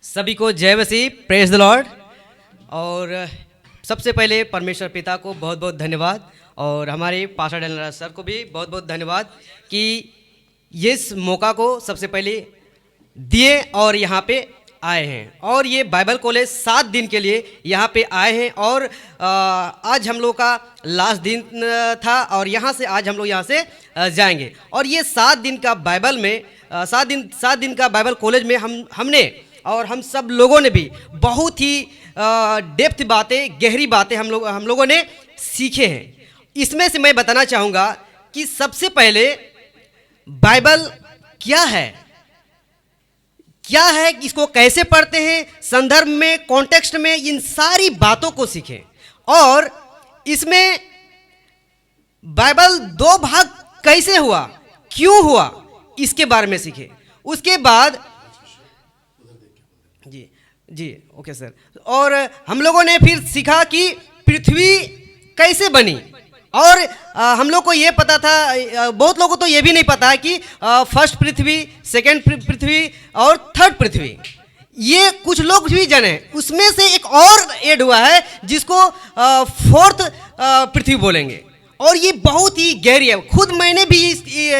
सभी को जय मसीह, प्रेज द लॉर्ड। और सबसे पहले परमेश्वर पिता को बहुत बहुत धन्यवाद और हमारे पास्टर डैनियल सर को भी बहुत बहुत धन्यवाद कि ये इस मौका को सबसे पहले दिए और यहाँ पे आए हैं। और ये बाइबल कॉलेज 7 दिन के लिए यहाँ पे आए हैं और आज हम लोग का लास्ट दिन था और यहाँ से आज हम लोग यहाँ से जाएंगे। और ये 7 दिन का बाइबल में 7 दिन का बाइबल कॉलेज में हमने और हम सब लोगों ने भी बहुत ही डेप्थ बातें, गहरी बातें हम लोगों ने सीखे हैं। इसमें से मैं बताना चाहूँगा कि सबसे पहले बाइबल क्या है, इसको कैसे पढ़ते हैं, संदर्भ में, कॉन्टेक्स्ट में, इन सारी बातों को सीखें। और इसमें बाइबल 2 भाग कैसे हुआ, क्यों हुआ, इसके बारे में सीखें। उसके बाद जी ओके सर। और हम लोगों ने फिर सीखा कि पृथ्वी कैसे बनी। और हम लोग को ये पता था, बहुत लोगों को तो ये भी नहीं पता है कि फर्स्ट पृथ्वी, सेकंड पृथ्वी और थर्ड पृथ्वी, ये कुछ लोग भी जाने। उसमें से एक और ऐड हुआ है जिसको फोर्थ पृथ्वी बोलेंगे और ये बहुत ही गहरी है। खुद मैंने भी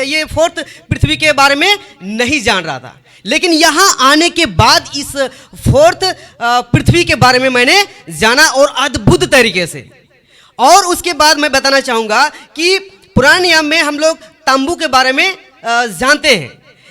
ये फोर्थ पृथ्वी के बारे में नहीं जान रहा था, लेकिन यहाँ आने के बाद इस फोर्थ पृथ्वी के बारे में मैंने जाना और अद्भुत तरीके से। और उसके बाद मैं बताना चाहूँगा कि पुराने नियम में हम लोग तंबू के बारे में जानते हैं,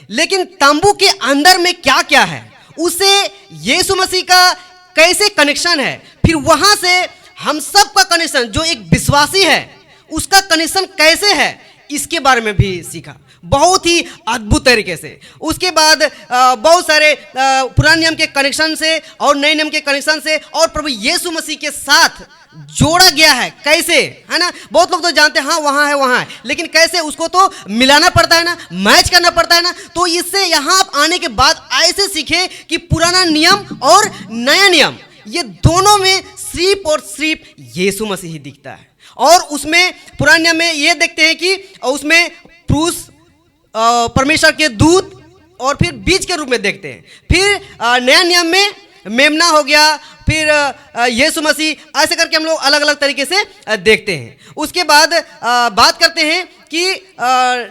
लेकिन तंबू के अंदर में क्या क्या है, उससे यीशु मसीह का कैसे कनेक्शन है, फिर वहाँ से हम सब का कनेक्शन, जो एक विश्वासी है उसका कनेक्शन कैसे है, इसके बारे में भी सीखा बहुत ही अद्भुत तरीके से। उसके बाद बहुत सारे पुराने नियम के कनेक्शन से और नए नियम के कनेक्शन से और प्रभु यीशु मसीह के साथ जोड़ा गया है कैसे, है ना। बहुत लोग तो जानते हैं हाँ वहाँ है, लेकिन कैसे उसको तो मिलाना पड़ता है ना, मैच करना पड़ता है ना। तो इससे यहाँ आप आने के बाद ऐसे सीखे कि पुराना नियम और नया नियम, ये दोनों में सिर्फ और सिर्फ यीशु मसीह ही दिखता है। और उसमें पुराने नियम में ये देखते हैं कि उसमें पुरुष परमेश्वर के दूत और फिर बीज के रूप में देखते हैं। फिर नया नियम में मेमना हो गया, फिर यीशु मसीह, ऐसे करके हम लोग अलग अलग तरीके से देखते हैं। उसके बाद बात करते हैं कि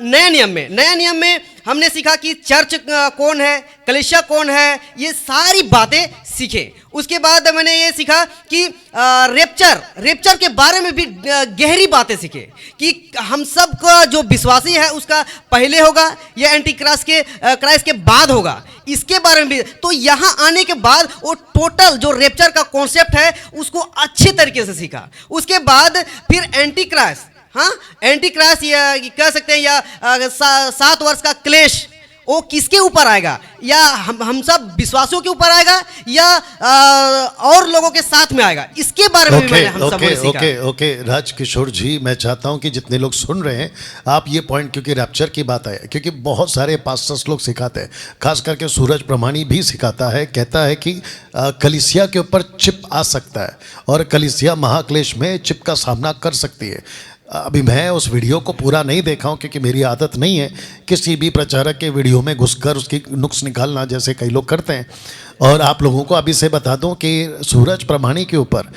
नया नियम में हमने सीखा कि चर्च कौन है, कलीसिया कौन है, ये सारी बातें सीखे। उसके बाद मैंने ये सीखा कि रेप्चर के बारे में भी गहरी बातें सीखे कि हम सब का जो विश्वासी है उसका पहले होगा या एंटी क्राइस्ट के बाद होगा, इसके बारे में भी। तो यहाँ आने के बाद वो टोटल जो रेप्चर का कॉन्सेप्ट है उसको अच्छे तरीके से सीखा। उसके बाद फिर एंटी क्राइस्ट, हाँ एंटी क्राइस्ट या कह सकते हैं, या 7 वर्ष का क्लेश, वो किसके ऊपर आएगा, या हम सब विश्वासियों के ऊपर आएगा या और लोगों के साथ में आएगा, इसके बारे में भी मैंने हम सब ने सीखा। ओके राज किशोर जी, मैं चाहता हूं कि जितने लोग सुन रहे हैं आप ये पॉइंट, क्योंकि रैप्चर की बात है, क्योंकि बहुत सारे पास्टर्स लोग सिखाते हैं, खास करके सूरज प्रमाणी भी सिखाता है, कहता है कि कलीसिया के ऊपर चिप आ सकता है और कलीसिया महाक्लेश में चिप का सामना कर सकती है। अभी मैं उस वीडियो को पूरा नहीं देखा हूँ क्योंकि मेरी आदत नहीं है किसी भी प्रचारक के वीडियो में घुसकर उसकी नुक्स निकालना जैसे कई लोग करते हैं। और आप लोगों को अभी से बता दूं कि सूरज प्रमाणी के ऊपर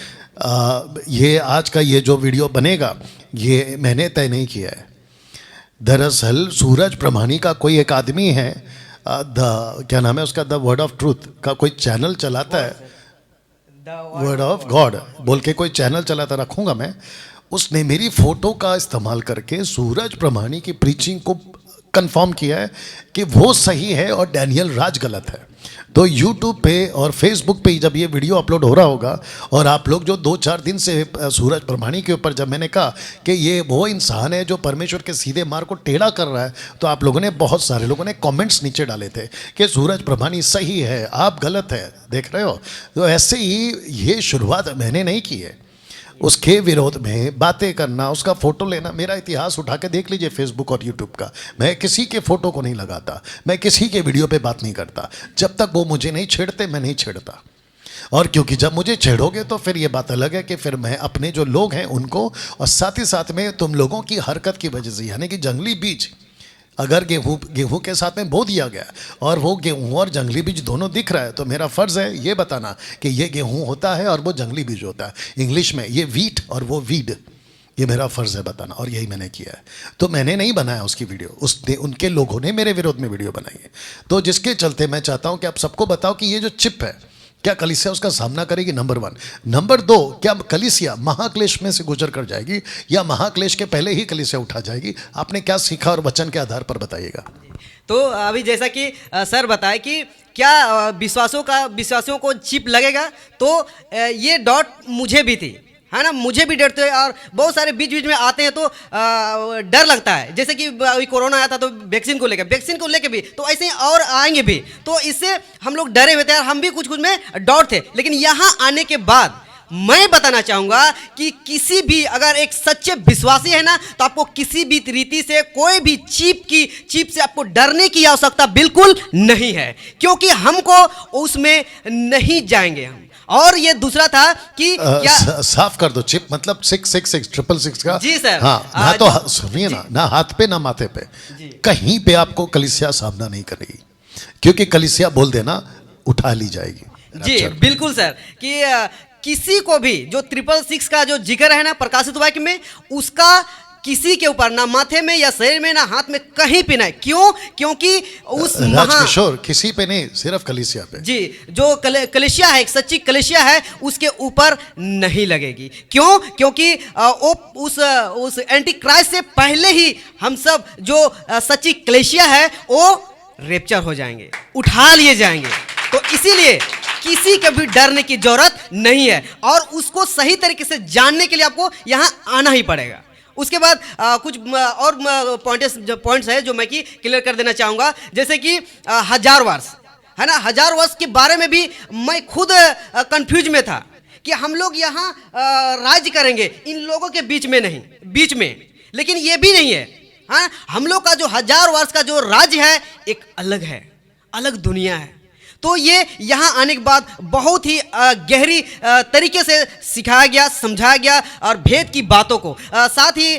ये आज का ये जो वीडियो बनेगा ये मैंने तय नहीं किया है। दरअसल सूरज प्रमाणी का कोई एक आदमी है, क्या नाम है उसका, द वर्ड ऑफ ट्रूथ का कोई चैनल चलाता है, वर्ड ऑफ गॉड बोल के कोई चैनल चलाता, रखूँगा मैं। उसने मेरी फोटो का इस्तेमाल करके सूरज प्रमाणी की प्रीचिंग को कंफर्म किया है कि वो सही है और डैनियल राज गलत है। तो यूट्यूब पे और फेसबुक पे जब ये वीडियो अपलोड हो रहा होगा और आप लोग जो 2-4 दिन से सूरज प्रमाणी के ऊपर, जब मैंने कहा कि ये वो इंसान है जो परमेश्वर के सीधे मार्ग को टेढ़ा कर रहा है, तो आप लोगों ने, बहुत सारे लोगों ने कमेंट्स नीचे डाले थे कि सूरज प्रमाणी सही है, आप गलत है, देख रहे हो। तो ऐसे ही ये शुरुआत मैंने नहीं की है, उसके विरोध में बातें करना, उसका फोटो लेना। मेरा इतिहास उठा के देख लीजिए फेसबुक और यूट्यूब का, मैं किसी के फोटो को नहीं लगाता, मैं किसी के वीडियो पे बात नहीं करता, जब तक वो मुझे नहीं छेड़ते मैं नहीं छेड़ता। और क्योंकि जब मुझे छेड़ोगे तो फिर ये बात अलग है कि फिर मैं अपने जो लोग हैं उनको, और साथ ही साथ में तुम लोगों की हरकत की वजह से, यानी कि जंगली बीज अगर गेहूं गेहूं के साथ में बो दिया गया और वो गेहूं और जंगली बीज दोनों दिख रहा है, तो मेरा फ़र्ज़ है ये बताना कि ये गेहूं होता है और वो जंगली बीज होता है। इंग्लिश में ये वीट और वो वीड, ये मेरा फ़र्ज़ है बताना, और यही मैंने किया है। तो मैंने नहीं बनाया उसकी वीडियो, उसने उनके लोगों ने मेरे विरोध में वीडियो बनाई है। तो जिसके चलते मैं चाहता हूँ कि आप सबको बताओ कि ये जो चिप है, क्या कलीसिया उसका सामना करेगी? नंबर 1। नंबर 2, क्या कलीसिया महाक्लेश में से गुजर कर जाएगी या महाक्लेश के पहले ही कलीसिया उठा जाएगी? आपने क्या सीखा और वचन के आधार पर बताइएगा। तो अभी जैसा कि सर बताए कि क्या विश्वासियों को चिप लगेगा, तो ये डॉट मुझे भी थी, है ना, मुझे भी डरते हैं। और बहुत सारे बीच बीच में आते हैं तो डर लगता है। जैसे कि अभी कोरोना आया था तो वैक्सीन को लेकर भी, तो ऐसे ही और आएंगे भी, तो इससे हम लोग डरे हुए थे और हम भी कुछ में डॉट थे। लेकिन यहाँ आने के बाद मैं बताना चाहूँगा कि किसी भी अगर एक सच्चे विश्वासी है ना, तो आपको किसी भी रीति से कोई भी चीप से आपको डरने की आवश्यकता बिल्कुल नहीं है, क्योंकि हमको उसमें नहीं जाएंगे हम। और ये दूसरा था कि क्या साफ कर दो, चिप मतलब 666 666 का। जी सर। हाँ, ना तो सुनिए ना हाथ पे ना माथे पे, कहीं पे आपको कलीसिया सामना नहीं करेगी, क्योंकि कलीसिया बोल देना उठा ली जाएगी। जी बिल्कुल सर, कि किसी को भी जो 666 का जो जिक्र है ना प्रकाशित वाक्य में, उसका किसी के ऊपर ना माथे में या शरीर में ना हाथ में कहीं पे नहीं। क्यों? क्योंकि उस राजकिशोर किसी पे नहीं, सिर्फ कलीसिया पे। जी, जो कलीसिया है, एक सच्ची कलीसिया है, उसके ऊपर नहीं लगेगी। क्यों? क्योंकि उस एंटी क्राइस्ट से पहले ही हम सब जो सच्ची कलीसिया है वो रेप्चर हो जाएंगे, उठा लिए जाएंगे। तो इसीलिए किसी के भी डरने की जरूरत नहीं है, और उसको सही तरीके से जानने के लिए आपको यहाँ आना ही पड़ेगा। उसके बाद कुछ और पॉइंट्स है जो मैं कि क्लियर कर देना चाहूँगा। जैसे कि 1000 वर्ष है ना, 1000 वर्ष के बारे में भी मैं खुद कंफ्यूज में था कि हम लोग यहाँ राज्य करेंगे इन लोगों के बीच में, लेकिन ये भी नहीं है। हाँ, हम लोग का जो 1000 वर्ष का जो राज्य है एक अलग दुनिया है। तो ये यहाँ आने के बाद बहुत ही गहरी तरीके से सिखाया गया, समझाया गया, और भेद की बातों को साथ ही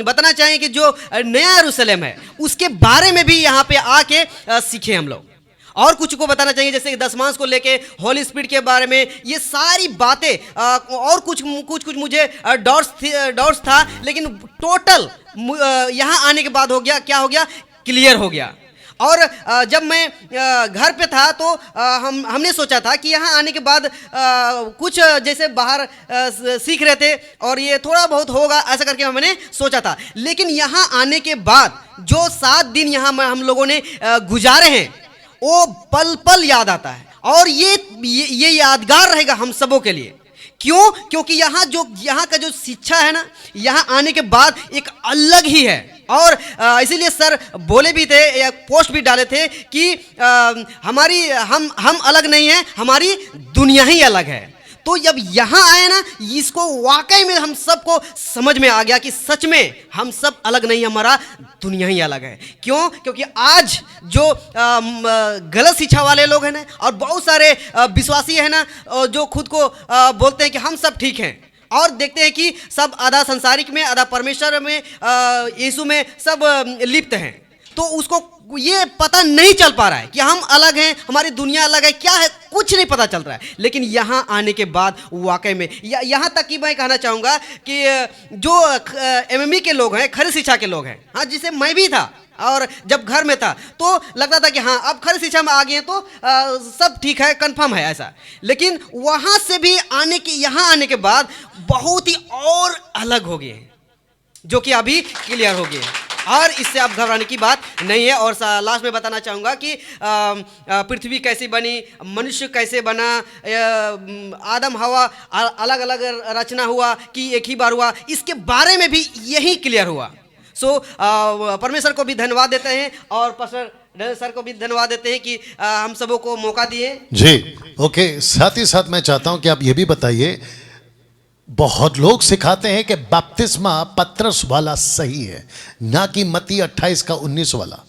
बताना चाहें कि जो नया यरूशलेम है उसके बारे में भी यहाँ पे आके सीखे हम लोग। और कुछ को बताना चाहिए, जैसे दशमांश को लेके, होली स्पिरिट के बारे में, ये सारी बातें और कुछ मुझे डाउट्स था, लेकिन टोटल यहाँ आने के बाद क्या हो गया, क्लियर हो गया। और जब मैं घर पे था तो हमने सोचा था कि यहाँ आने के बाद कुछ जैसे बाहर सीख रहे थे और ये थोड़ा बहुत होगा ऐसा करके मैंने सोचा था। लेकिन यहाँ आने के बाद जो 7 दिन यहाँ हम लोगों ने गुजारे हैं वो पल पल याद आता है, और ये यादगार रहेगा हम सबों के लिए। क्यों? क्योंकि यहाँ का जो शिक्षा है ना, यहाँ आने के बाद एक अलग ही है। और इसीलिए सर बोले भी थे, या पोस्ट भी डाले थे कि हम अलग नहीं हैं, हमारी दुनिया ही अलग है। तो जब यहाँ आए ना, इसको वाकई में हम सबको समझ में आ गया कि सच में हम सब अलग नहीं, हमारा दुनिया ही अलग है। क्यों? क्योंकि आज जो गलत शिक्षा वाले लोग हैं ना, और बहुत सारे विश्वासी हैं ना जो खुद को बोलते हैं कि हम सब ठीक हैं, और देखते हैं कि सब आधा संसारिक में, आधा परमेश्वर में, यीशु में सब लिप्त हैं। तो उसको ये पता नहीं चल पा रहा है कि हम अलग हैं, हमारी दुनिया अलग है, क्या है कुछ नहीं पता चल रहा है। लेकिन यहाँ आने के बाद वाकई में यहाँ तक कि मैं कहना चाहूँगा कि जो एमएमई के लोग हैं, खरी शिक्षा के लोग हैं, हाँ, जिसे मैं भी था, और जब घर में था तो लगता था कि हाँ अब खरी शिक्षा में आ गए हैं तो सब ठीक है, कंफर्म है ऐसा। लेकिन वहाँ से भी यहाँ आने के बाद बहुत ही और अलग हो गए, जो कि अभी क्लियर हो गए, और इससे अब घबराने की बात नहीं है। और लास्ट में बताना चाहूँगा कि पृथ्वी कैसी बनी, मनुष्य कैसे बना, आदम हवा अलग अलग रचना हुआ कि एक ही बार हुआ, इसके बारे में भी यही क्लियर हुआ। परमेश्वर को भी धन्यवाद देते हैं, और पास्टर सर को भी धन्यवाद देते हैं कि हम सबों को मौका दिए। जी ओके। साथ ही साथ मैं चाहता हूं कि आप ये भी बताइए, बहुत लोग सिखाते हैं कि बपतिस्मा पत्रस वाला सही है, ना कि मत्ती 28 का 19 वाला।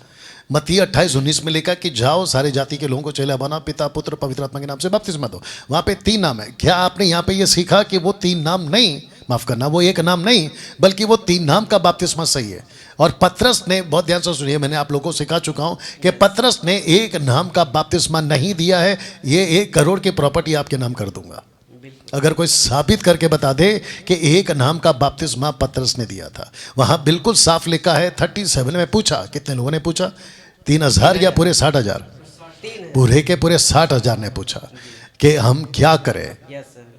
मत्ती 28:19 में लिखा कि जाओ सारे जाति के लोगों को चेला बनाओ, पिता पुत्र पवित्र आत्मा के नाम से बपतिस्मा दो। वहाँ पे 3 नाम है। क्या आपने यहाँ पे ये सीखा कि वो 3 नाम नहीं, माफ करना, वो एक नाम नहीं बल्कि वो 3 नाम का बपतिस्मा सही है। और पतरस ने, बहुत ध्यान से सुनिए, मैंने आप लोगों को सिखा चुका हूं कि पतरस ने एक नाम का बपतिस्मा नहीं दिया है। ये 1 करोड़ की प्रॉपर्टी आपके नाम कर दूंगा अगर कोई साबित करके बता दे कि एक नाम का बपतिस्मा पतरस ने दिया था। वहां बिल्कुल साफ लिखा है 37 में। पूछा, कितने लोगों ने पूछा? 3000 या पूरे 60,000? पूरे के पूरे 60,000 ने पूछा कि हम क्या करें,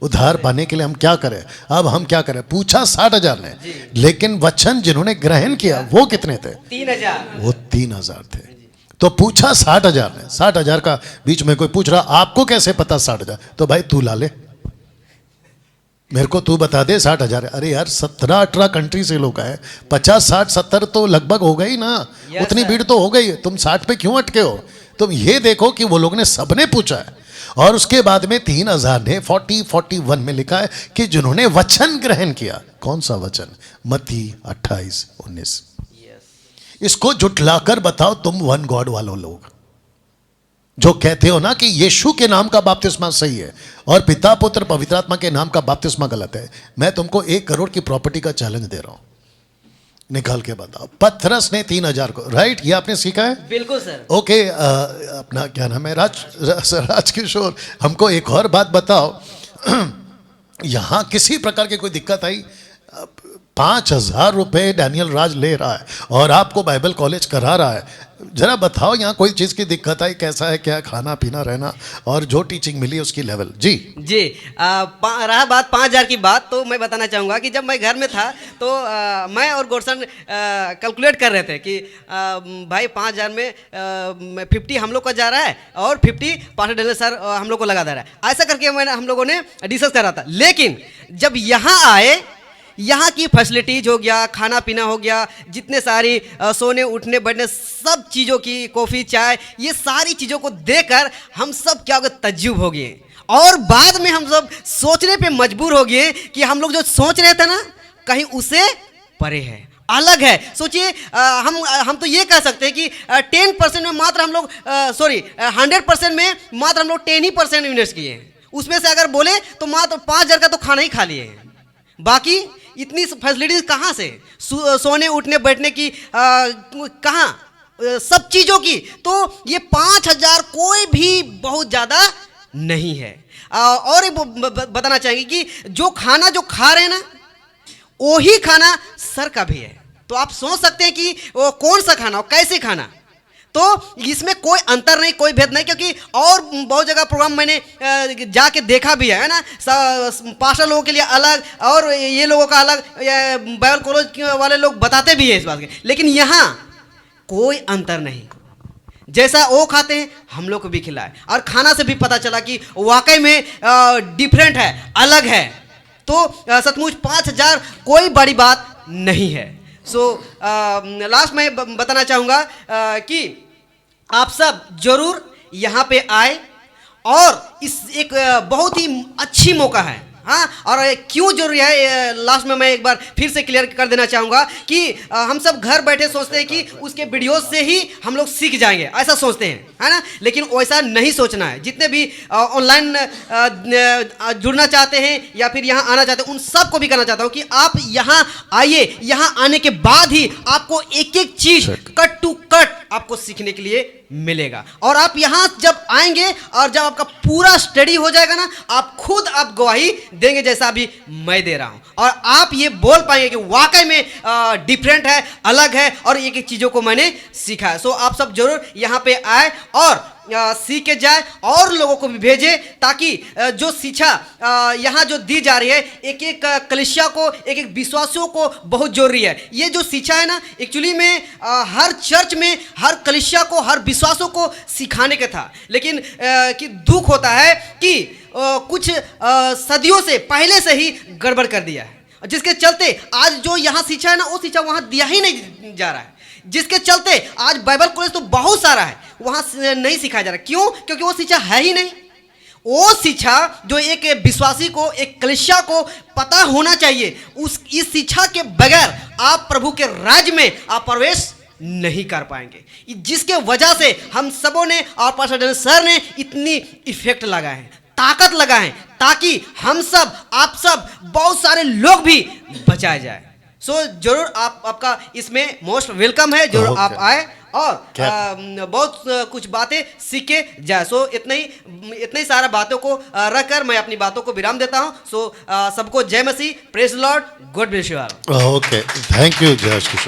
उद्धार पाने के लिए हम क्या करें, अब हम क्या करें। पूछा 60,000 ने, लेकिन वचन जिन्होंने ग्रहण किया वो कितने थे? 3000। वो 3000 थे। तो पूछा 60,000 ने। 60,000 का बीच में कोई पूछ रहा आपको कैसे पता 60,000? तो भाई तू ला ले, मेरे को तू बता दे 60,000। अरे यार 17-18 कंट्री से लोग आए, 50, 60, 70 तो लगभग हो गई ना। उतनी भीड़ तो हो गई, तुम 60 पे क्यों अटके हो? तुम ये देखो कि वो लोग ने सबने पूछा है। और उसके बाद में 3000 ने 41 में लिखा है कि जिन्होंने वचन ग्रहण किया। कौन सा वचन? मत्ती 28-19। इसको जुटलाकर बताओ तुम वन गॉड वालों लोग जो कहते हो ना कि यीशु के नाम का बपतिस्मा सही है और पिता पुत्र पवित्र आत्मा के नाम का बपतिस्मा गलत है। मैं तुमको 1 करोड़ की प्रॉपर्टी का चैलेंज दे रहा हूं, निकाल के बताओ। पतरस ने 3000 को, राइट, ये आपने सीखा है? बिल्कुल सर। ओके, अपना क्या नाम है? राजकिशोर, हमको एक और बात बताओ। यहां किसी प्रकार की कोई दिक्कत आई? 5,000 रुपए डैनियल राज ले रहा है और आपको बाइबल कॉलेज करा रहा है। जरा बताओ यहाँ कोई चीज़ की दिक्कत आई? कैसा है, क्या खाना पीना रहना और जो टीचिंग मिली उसकी लेवल? जी जी। रहा बात 5,000 की बात, तो मैं बताना चाहूँगा कि जब मैं घर में था तो मैं और गोरसन कैलकुलेट कर रहे थे कि भाई 5,000 में 50 हम लोग का जा रहा है और 50 पास्टर डेनियल सर हम लोग को लगा दे रहा है। ऐसा करके हम लोगों ने डिस्कस करा था। लेकिन जब यहाँ आए, यहाँ की फैसिलिटीज हो गया, खाना पीना हो गया, जितने सारी सोने उठने बैठने सब चीज़ों की, कॉफ़ी चाय, ये सारी चीज़ों को देखकर हम सब क्या हो गए, तज्जुब हो गए। और बाद में हम सब सोचने पे मजबूर हो गए कि हम लोग जो सोच रहे थे ना, कहीं उसे परे है, अलग है। सोचिए, हम तो ये कह सकते हैं कि 10% में मात्र हम लोग 100% में मात्र हम लोग 10% इन्वेस्ट किए हैं। उसमें से अगर बोले तो मात्र 5,000 का तो खाना ही खा लिए हैं। बाकी इतनी फैसिलिटीज कहाँ से, सोने उठने बैठने की कहाँ, सब चीज़ों की। तो ये 5,000 कोई भी बहुत ज़्यादा नहीं है। और एक बताना चाहेंगे कि जो खाना जो खा रहे हैं ना, वही खाना सर का भी है। तो आप सोच सकते हैं कि वो कौन सा खाना और कैसे खाना। तो इसमें कोई अंतर नहीं, कोई भेद नहीं, क्योंकि और बहुत जगह प्रोग्राम मैंने जाके देखा भी है ना। पास्टर लोगों के लिए अलग और ये लोगों का अलग, बाइबल कॉलेज वाले लोग बताते भी हैं इस बात के। लेकिन यहाँ कोई अंतर नहीं, जैसा वो खाते हैं हम लोग को भी खिलाए। और खाना से भी पता चला कि वाकई में डिफरेंट है, अलग है। तो सचमुच 5,000 कोई बड़ी बात नहीं है। लास्ट में बताना चाहूँगा कि आप सब जरूर यहाँ पे आए और इस एक बहुत ही अच्छी मौका है। हाँ, और क्यों जरूरी है, लास्ट में मैं एक बार फिर से क्लियर कर देना चाहूँगा कि हम सब घर बैठे सोचते हैं कि उसके वीडियो से ही हम लोग सीख जाएंगे, ऐसा सोचते हैं, है ना। लेकिन वैसा नहीं सोचना है। जितने भी ऑनलाइन जुड़ना चाहते हैं या फिर यहाँ आना चाहते हैं, उन सब को भी कहना चाहता हूँ कि आप यहाँ आइए। यहाँ आने के बाद ही आपको एक एक चीज़ कट टू कट आपको सीखने के लिए मिलेगा। और आप यहाँ जब आएंगे और जब आपका पूरा स्टडी हो जाएगा ना, आप गवाही देंगे जैसा अभी मैं दे रहा हूँ। और आप ये बोल पाएंगे कि वाकई में डिफरेंट है, अलग है और एक एक चीज़ों को मैंने सीखा है। आप सब जरूर यहाँ पे आए और सीख के जाए और लोगों को भी भेजे, ताकि जो शिक्षा यहाँ जो दी जा रही है, एक एक कलीसिया को, एक एक विश्वासियों को बहुत जरूरी है। ये जो शिक्षा है ना, एक्चुअली में हर चर्च में, हर कलीसिया को, हर विश्वासों को सिखाने का था। लेकिन कि दुख होता है कि कुछ सदियों से पहले से ही गड़बड़ कर दिया है, जिसके चलते आज जो यहाँ शिक्षा है ना, वो शिक्षा वहाँ दिया ही नहीं जा रहा है। जिसके चलते आज बाइबल कॉलेज तो बहुत सारा है, वहाँ नहीं सिखाया जा रहा। क्यों? क्योंकि वो शिक्षा है ही नहीं। वो शिक्षा जो एक विश्वासी को, एक कलीसिया को पता होना चाहिए, इस शिक्षा के बगैर आप प्रभु के राज्य में आप प्रवेश नहीं कर पाएंगे। जिसके वजह से हम सबों ने और पास्टर डेनियल सर ने इतनी इफेक्ट लगाए हैं। ताकत लगाएं ताकि हम सब आप सब बहुत सारे लोग भी बचाए जाए। सो जरूर आपका इसमें मोस्ट वेलकम है, जरूर Okay. आप आए और क्या- बहुत कुछ बातें सीखे जाए। सो इतनी सारा बातों को रखकर मैं अपनी बातों को विराम देता हूं। सो सबको जय मसीह, praise Lord, God bless you all. Okay, thank you Jayesh Kishore.